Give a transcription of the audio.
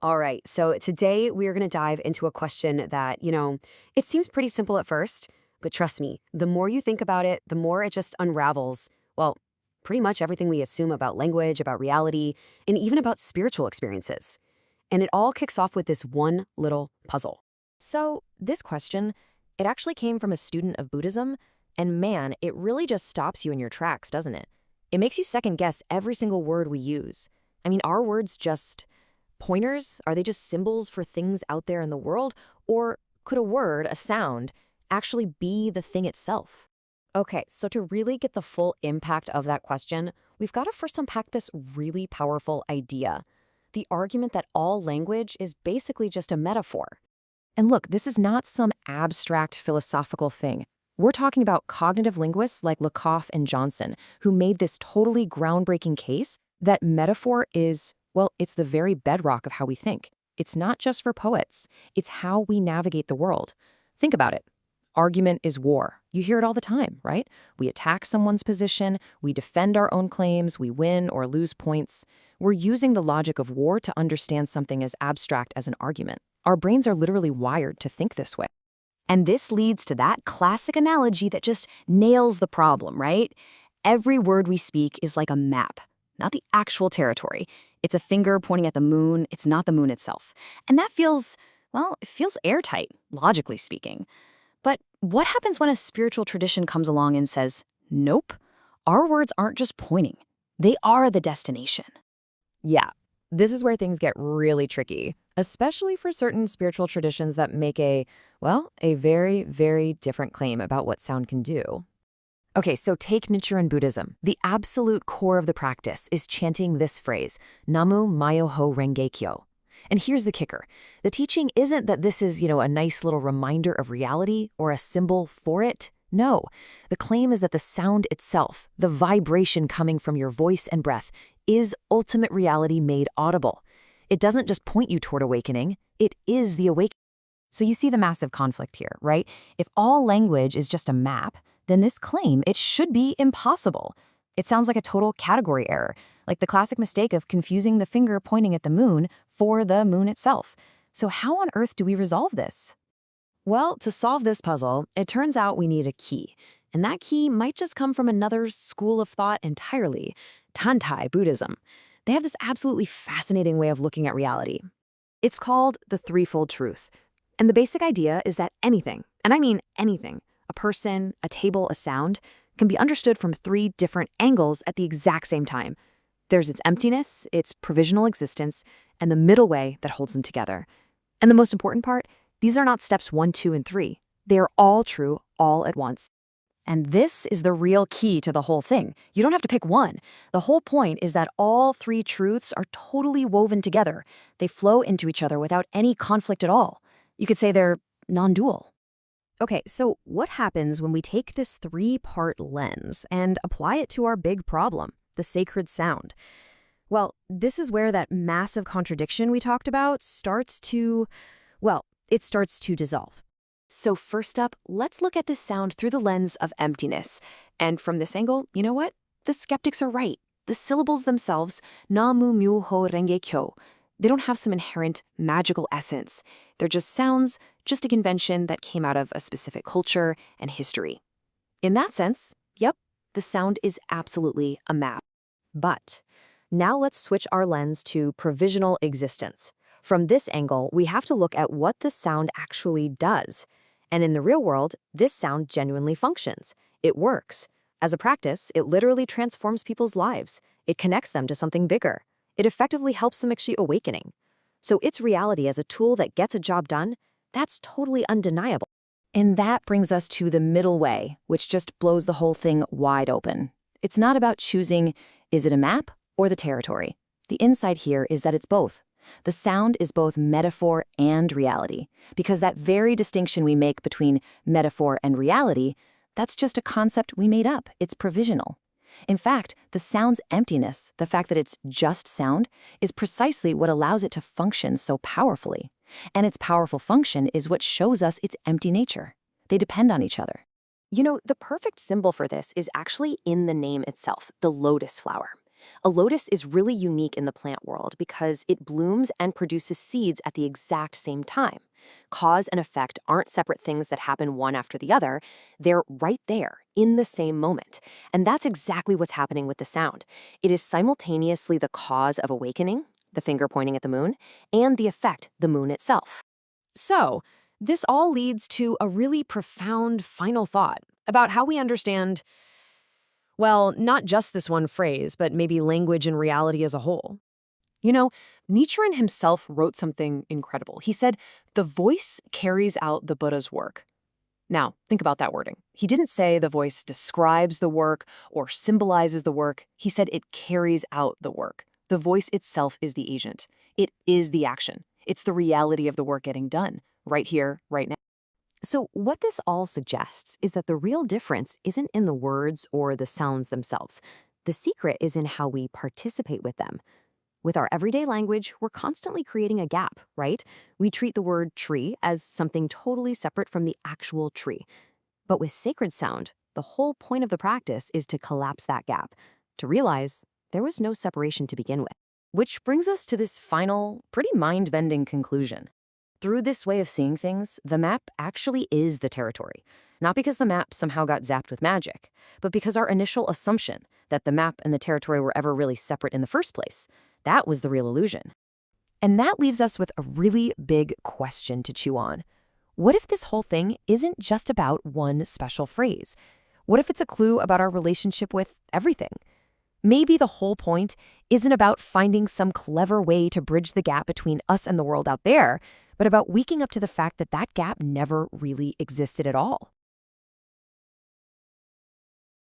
All right, so today we are going to dive into a question that, it seems pretty simple at first, but trust me, the more you think about it, the more it just unravels, well, pretty much everything we assume about language, about reality, and even about spiritual experiences. And it all kicks off with this one little puzzle. So, this question, it actually came from a student of Buddhism, and man, it really just stops you in your tracks, doesn't it? It makes you second guess every single word we use. I mean, are words just pointers? Are they just symbols for things out there in the world? Or could a word, a sound, actually be the thing itself? Okay, so to really get the full impact of that question, we've got to first unpack this really powerful idea. The argument that all language is basically just a metaphor. And look, this is not some abstract philosophical thing. We're talking about cognitive linguists like Lakoff and Johnson, who made this totally groundbreaking case that metaphor is, well, it's the very bedrock of how we think. It's not just for poets. It's how we navigate the world. Think about it. Argument is war. You hear it all the time, right? We attack someone's position, we defend our own claims, we win or lose points. We're using the logic of war to understand something as abstract as an argument. Our brains are literally wired to think this way. And this leads to that classic analogy that just nails the problem, right? Every word we speak is like a map, not the actual territory. It's a finger pointing at the moon, it's not the moon itself. And that feels, well, it feels airtight, logically speaking. But what happens when a spiritual tradition comes along and says, nope, our words aren't just pointing, they are the destination? Yeah, this is where things get really tricky, especially for certain spiritual traditions that make a very, very different claim about what sound can do. Okay, so take Nichiren Buddhism. The absolute core of the practice is chanting this phrase, Namu Myoho Renge Kyo. And here's the kicker. The teaching isn't that this is, a nice little reminder of reality or a symbol for it. No, the claim is that the sound itself, the vibration coming from your voice and breath, is ultimate reality made audible. It doesn't just point you toward awakening, it is the awakening. So you see the massive conflict here, right? If all language is just a map, then this claim, it should be impossible. It sounds like a total category error, like the classic mistake of confusing the finger pointing at the moon for the moon itself. So how on earth do we resolve this? Well, to solve this puzzle, it turns out we need a key. And that key might just come from another school of thought entirely, Tiantai Buddhism. They have this absolutely fascinating way of looking at reality. It's called the Threefold Truth. And the basic idea is that anything, and I mean anything, a person, a table, a sound, can be understood from three different angles at the exact same time. There's its emptiness, its provisional existence, and the middle way that holds them together. And the most important part, these are not steps 1, 2, and 3. They are all true all at once. And this is the real key to the whole thing. You don't have to pick one. The whole point is that all three truths are totally woven together. They flow into each other without any conflict at all. You could say they're non-dual. Okay, so what happens when we take this three-part lens and apply it to our big problem, the sacred sound? Well, this is where that massive contradiction we talked about starts to dissolve. So first up, let's look at this sound through the lens of emptiness. And from this angle, you know what? The skeptics are right. The syllables themselves, Namu Myoho Renge Kyo, they don't have some inherent magical essence. They're just sounds, just a convention that came out of a specific culture and history. In that sense, yep, the sound is absolutely a map. But now let's switch our lens to provisional existence. From this angle, we have to look at what the sound actually does. And in the real world, this sound genuinely functions. It works. As a practice, it literally transforms people's lives. It connects them to something bigger. It effectively helps them achieve awakening. So its reality as a tool that gets a job done, that's totally undeniable. And that brings us to the middle way, which just blows the whole thing wide open. It's not about choosing, is it a map or the territory? The insight here is that it's both. The sound is both metaphor and reality, because that very distinction we make between metaphor and reality, that's just a concept we made up. It's provisional. In fact, the sound's emptiness, the fact that it's just sound, is precisely what allows it to function so powerfully. And its powerful function is what shows us its empty nature. They depend on each other. The perfect symbol for this is actually in the name itself, the lotus flower. A lotus is really unique in the plant world because it blooms and produces seeds at the exact same time. Cause and effect aren't separate things that happen one after the other. They're right there in the same moment. And that's exactly what's happening with the sound. It is simultaneously the cause of awakening, the finger pointing at the moon, and the effect, the moon itself. So, this all leads to a really profound final thought about how we understand, well, not just this one phrase, but maybe language and reality as a whole. You know, Nichiren himself wrote something incredible. He said, "The voice carries out the Buddha's work." Now, think about that wording. He didn't say the voice describes the work or symbolizes the work. He said it carries out the work. The voice itself is the agent. It is the action. It's the reality of the work getting done, right here, right now. So, what this all suggests is that the real difference isn't in the words or the sounds themselves. The secret is in how we participate with them. With our everyday language, we're constantly creating a gap, right? We treat the word tree as something totally separate from the actual tree. But with sacred sound, the whole point of the practice is to collapse that gap, to realize there was no separation to begin with. Which brings us to this final, pretty mind-bending conclusion. Through this way of seeing things, the map actually is the territory. Not because the map somehow got zapped with magic, but because our initial assumption that the map and the territory were ever really separate in the first place, that was the real illusion. And that leaves us with a really big question to chew on. What if this whole thing isn't just about one special phrase? What if it's a clue about our relationship with everything? Maybe the whole point isn't about finding some clever way to bridge the gap between us and the world out there, but about waking up to the fact that that gap never really existed at all.